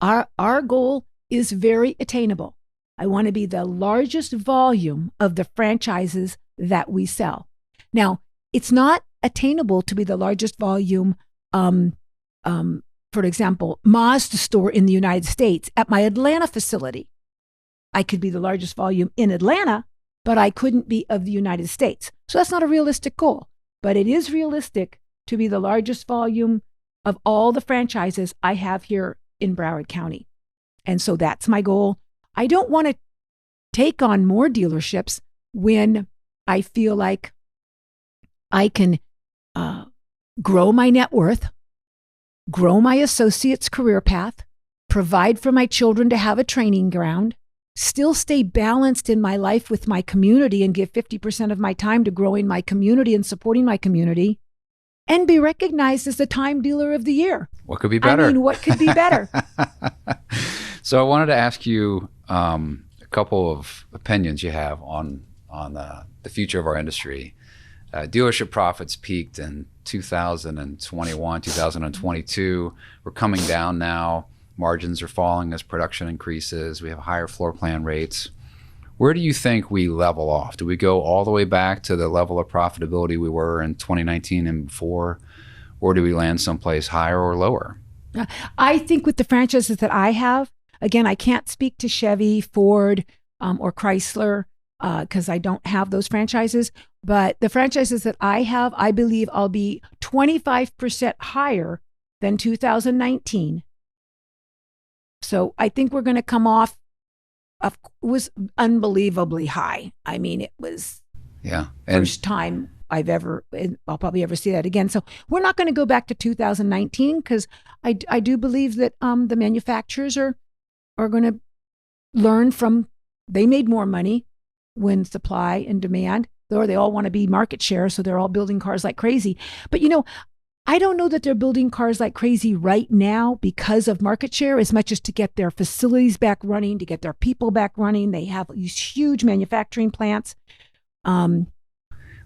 Speaker 2: our goal is very attainable. I want to be the largest volume of the franchises that we sell. Now, it's not attainable to be the largest volume, for example, Mazda store in the United States at my Atlanta facility. I could be the largest volume in Atlanta, but I couldn't be of the United States. So that's not a realistic goal, but it is realistic to be the largest volume of all the franchises I have here in Broward County. And so that's my goal. I don't want to take on more dealerships when I feel like I can grow my net worth, grow my associate's career path, provide for my children to have a training ground, still stay balanced in my life with my community and give 50% of my time to growing my community and supporting my community, and be recognized as the Time Dealer of the Year.
Speaker 1: What could be better?
Speaker 2: I mean, what could be better?
Speaker 1: So I wanted to ask you a couple of opinions you have on the future of our industry. Dealership profits peaked in 2021, 2022. We're coming down now. Margins are falling as production increases. We have higher floor plan rates. Where do you think we level off? Do we go all the way back to the level of profitability we were in 2019 and before? Or do we land someplace higher or lower?
Speaker 2: I think with the franchises that I have, again, I can't speak to Chevy, Ford, or Chrysler because I don't have those franchises. But the franchises that I have, I believe I'll be 25% higher than 2019. So I think we're going to come off. It was unbelievably high. I mean, it was first time I'll probably ever see that again. So we're not going to go back to 2019 because I do believe that the manufacturers are going to learn from, they made more money when supply and demand, or they all want to be market share. So they're all building cars like crazy. But I don't know that they're building cars like crazy right now because of market share as much as to get their facilities back running, to get their people back running. They have these huge manufacturing plants.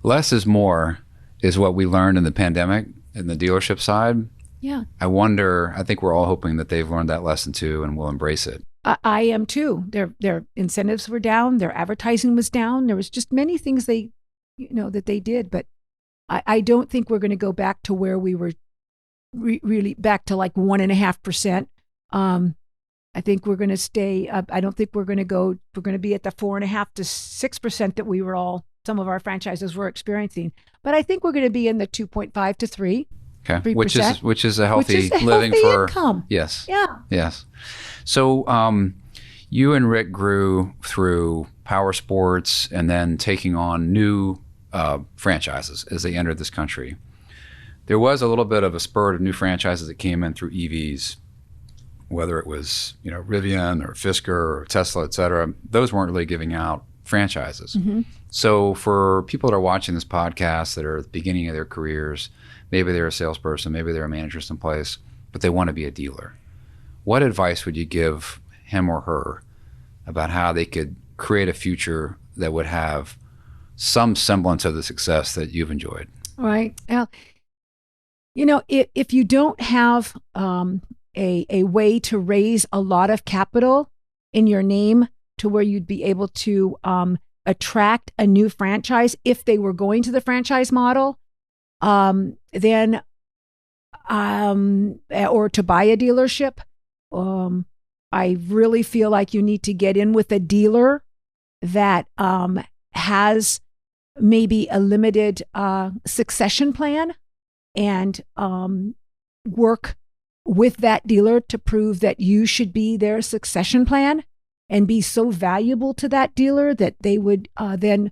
Speaker 1: Less is more is what we learned in the pandemic in the dealership side.
Speaker 2: Yeah.
Speaker 1: I think we're all hoping that they've learned that lesson too and will embrace it.
Speaker 2: I am too. Their incentives were down. Their advertising was down. There was just many things that they did, but I don't think we're going to go back to where we were really back to like 1.5%. I think we're going to stay up. I don't think we're going to be at the 4.5 to 6% that we were all some of our franchises were experiencing. But I think we're going to be in the 2.5 to 3.
Speaker 1: Okay,
Speaker 2: 3%,
Speaker 1: which is a healthy living
Speaker 2: healthy
Speaker 1: for
Speaker 2: income.
Speaker 1: Yes.
Speaker 2: Yeah.
Speaker 1: Yes. So you and Rick grew through power sports and then taking on new franchises as they entered this country. There was a little bit of a spurt of new franchises that came in through EVs, whether it was Rivian or Fisker or Tesla, et cetera. Those weren't really giving out franchises.
Speaker 2: Mm-hmm.
Speaker 1: So for people that are watching this podcast that are at the beginning of their careers, maybe they're a salesperson, maybe they're a manager someplace, but they want to be a dealer. What advice would you give him or her about how they could create a future that would have some semblance of the success that you've enjoyed?
Speaker 2: Right. Well, if you don't have a way to raise a lot of capital in your name to where you'd be able to attract a new franchise if they were going to the franchise model, then or to buy a dealership, I really feel like you need to get in with a dealer that has maybe a limited succession plan and work with that dealer to prove that you should be their succession plan and be so valuable to that dealer that they would then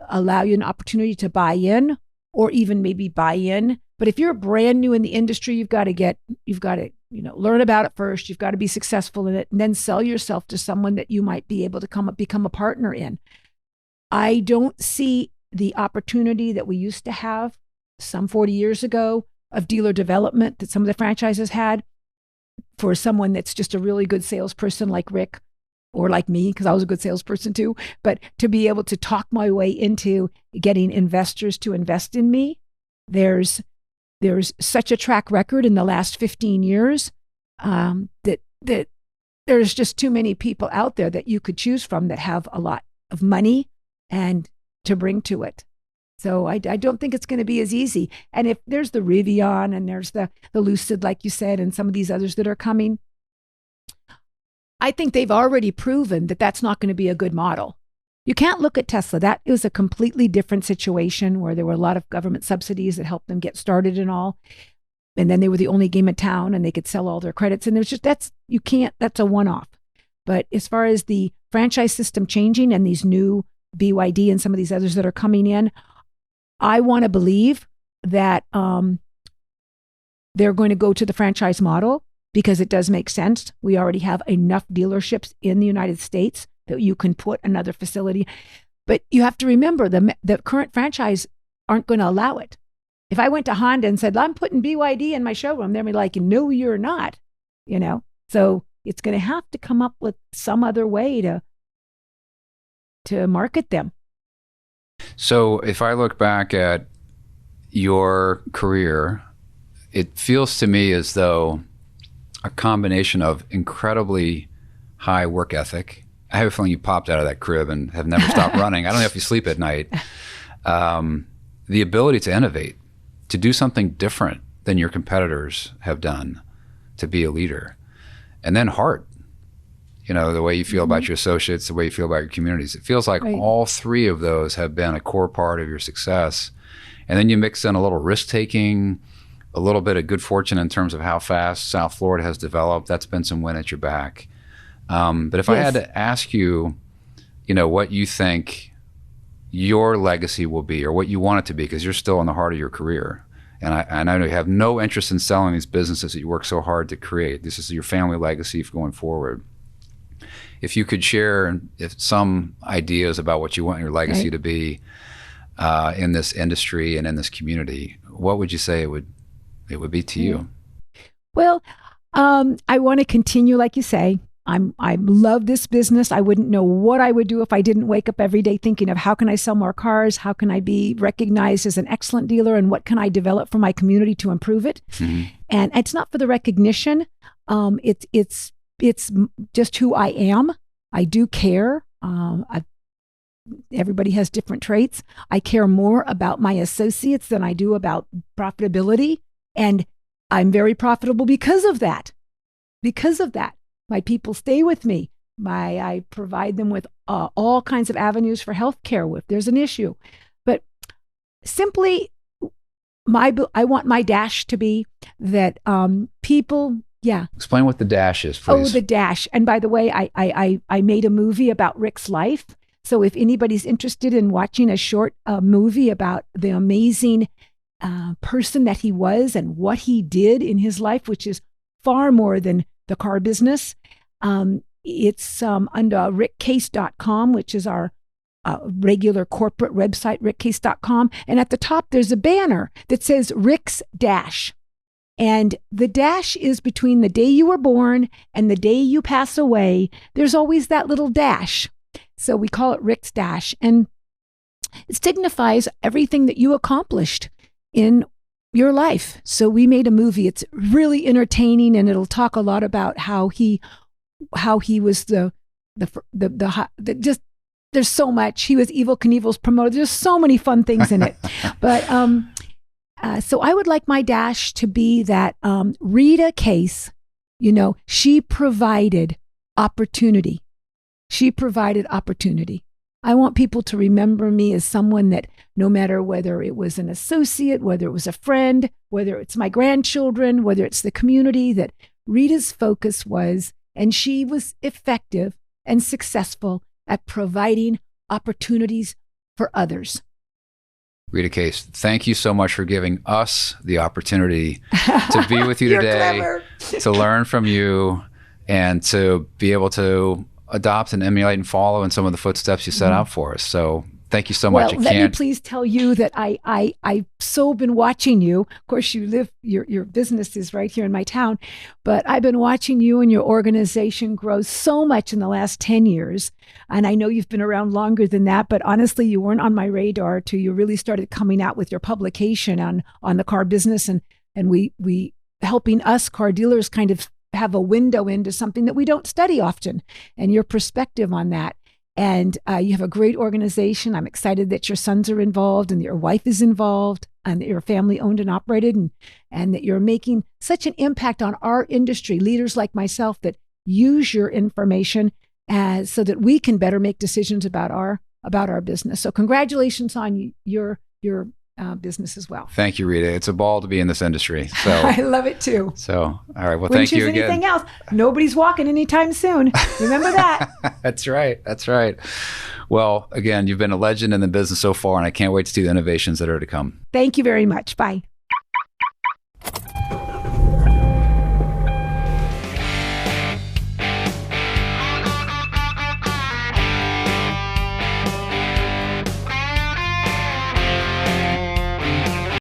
Speaker 2: allow you an opportunity to buy in or even maybe buy in. But if you're brand new in the industry, you've got to learn about it first. You've got to be successful in it and then sell yourself to someone that you might be able to become a partner in. I don't see the opportunity that we used to have some 40 years ago of dealer development that some of the franchises had for someone that's just a really good salesperson like Rick or like me, because I was a good salesperson too, but to be able to talk my way into getting investors to invest in me. There's such a track record in the last 15 years that there's just too many people out there that you could choose from that have a lot of money and to bring to it. So I don't think it's going to be as easy. And if there's the Rivian and there's the Lucid, like you said, and some of these others that are coming, I think they've already proven that that's not going to be a good model. You can't look at Tesla. That was a completely different situation where there were a lot of government subsidies that helped them get started and all. And then they were the only game in town and they could sell all their credits. And that's a one-off. But as far as the franchise system changing and these new BYD and some of these others that are coming in, I want to believe that they're going to go to the franchise model because it does make sense. We already have enough dealerships in the United States that you can put another facility. But you have to remember the current franchise aren't going to allow it. If I went to Honda and said, I'm putting BYD in my showroom, they'll be like, no, you're not, So it's going to have to come up with some other way to market them.
Speaker 1: So if I look back at your career, it feels to me as though a combination of incredibly high work ethic. I have a feeling you popped out of that crib and have never stopped running. I don't know if you sleep at night. The ability to innovate, to do something different than your competitors have done, to be a leader. And then heart, the way you feel about your associates, the way you feel about your communities. It feels like all three of those have been a core part of your success. And then you mix in a little risk-taking, a little bit of good fortune in terms of how fast South Florida has developed. That's been some wind at your back. But if I had to ask you, what you think your legacy will be or what you want it to be, because you're still in the heart of your career. And I know you have no interest in selling these businesses that you work so hard to create. This is your family legacy for going forward. If you could share some ideas about what you want your legacy to be in this industry and in this community, what would you say it would be to you?
Speaker 2: Well, I want to continue, like you say. I love this business. I wouldn't know what I would do if I didn't wake up every day thinking of how can I sell more cars? How can I be recognized as an excellent dealer? And what can I develop for my community to improve it? Mm-hmm. And it's not for the recognition. It's just who I am. I do care. Everybody has different traits. I care more about my associates than I do about profitability. And I'm very profitable because of that. My people stay with me. I provide them with all kinds of avenues for healthcare if there's an issue. But simply, I want my dash to be that people. Yeah.
Speaker 1: Explain what the dash is, please.
Speaker 2: Oh, the dash. And by the way, I made a movie about Rick's life. So if anybody's interested in watching a short movie about the amazing person that he was and what he did in his life, which is far more than the car business, it's under rickcase.com, which is our regular corporate website, rickcase.com. And at the top, there's a banner that says Rick's Dash. And the dash is between the day you were born and the day you pass away. There's always that little dash. So we call it Rick's Dash. And it signifies everything that you accomplished in your life. So we made a movie. It's really entertaining, and it'll talk a lot about how he was just, there's so much. He was Evel Knievel's promoter. There's so many fun things in it. But so I would like my dash to be that Rita Case, she provided opportunity. She provided opportunity. I want people to remember me as someone that no matter whether it was an associate, whether it was a friend, whether it's my grandchildren, whether it's the community, that Rita's focus was, and she was effective and successful at providing opportunities for others.
Speaker 1: Rita Case, thank you so much for giving us the opportunity to be with you today, to learn from you, and to be able to adopt and emulate and follow in some of the footsteps you set out for us. So thank you so much.
Speaker 2: Well, let me please tell you that I've so been watching you. Of course, you live, your business is right here in my town, but I've been watching you and your organization grow so much in the last 10 years. And I know you've been around longer than that, but honestly, you weren't on my radar till you really started coming out with your publication on the car business, and we helping us car dealers kind of have a window into something that we don't study often, and your perspective on that. And you have a great organization. I'm excited that your sons are involved and that your wife is involved and that you're family owned and operated, and that you're making such an impact on our industry, leaders like myself that use your information so that we can better make decisions about our business. So congratulations on your business as well.
Speaker 1: Thank you, Rita. It's a ball to be in this industry. So
Speaker 2: I love it too.
Speaker 1: So, all right. Well,
Speaker 2: Wouldn't
Speaker 1: thank you again.
Speaker 2: Anything else? Nobody's walking anytime soon. Remember that.
Speaker 1: That's right. That's right. Well, again, you've been a legend in the business so far, and I can't wait to see the innovations that are to come.
Speaker 2: Thank you very much. Bye.